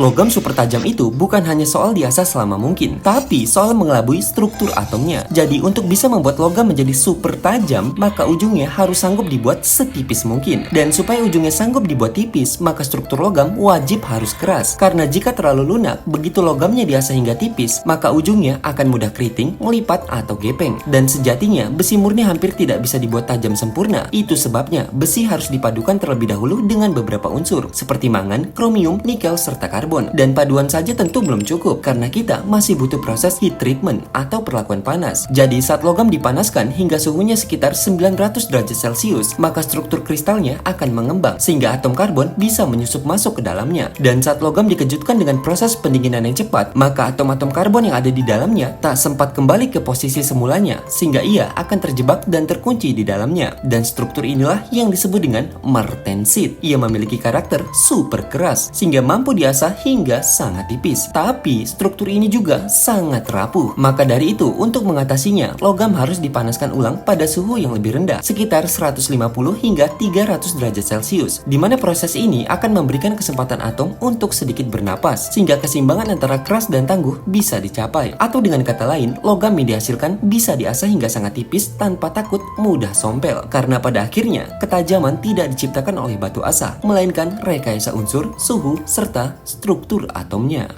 Logam super tajam itu bukan hanya soal diasah selama mungkin, tapi soal mengelabui struktur atomnya. Jadi untuk bisa membuat logam menjadi super tajam, maka ujungnya harus sanggup dibuat setipis mungkin. Dan supaya ujungnya sanggup dibuat tipis, maka struktur logam wajib harus keras. Karena jika terlalu lunak, begitu logamnya diasah hingga tipis, maka ujungnya akan mudah keriting, melipat, atau gepeng. Dan sejatinya, besi murni hampir tidak bisa dibuat tajam sempurna. Itu sebabnya, besi harus dipadukan terlebih dahulu dengan beberapa unsur, seperti mangan, kromium, nikel, serta karbon. Dan paduan saja tentu belum cukup, karena kita masih butuh proses heat treatment atau perlakuan panas. Jadi saat logam dipanaskan hingga suhunya sekitar 900 derajat Celcius, maka struktur kristalnya akan mengembang sehingga atom karbon bisa menyusup masuk ke dalamnya. Dan saat logam dikejutkan dengan proses pendinginan yang cepat, maka atom-atom karbon yang ada di dalamnya tak sempat kembali ke posisi semulanya sehingga ia akan terjebak dan terkunci di dalamnya. Dan struktur inilah yang disebut dengan martensit. Ia memiliki karakter super keras sehingga mampu diasah hingga sangat tipis. Tapi struktur ini juga sangat rapuh. Maka dari itu, untuk mengatasinya, logam harus dipanaskan ulang pada suhu yang lebih rendah, sekitar 150 hingga 300 derajat Celcius, di mana proses ini akan memberikan kesempatan atom untuk sedikit bernapas, sehingga keseimbangan antara keras dan tangguh bisa dicapai. Atau dengan kata lain, logam yang dihasilkan bisa diasah hingga sangat tipis tanpa takut mudah sompel. Karena pada akhirnya, ketajaman tidak diciptakan oleh batu asah, melainkan rekayasa unsur, suhu, serta struktur atomnya.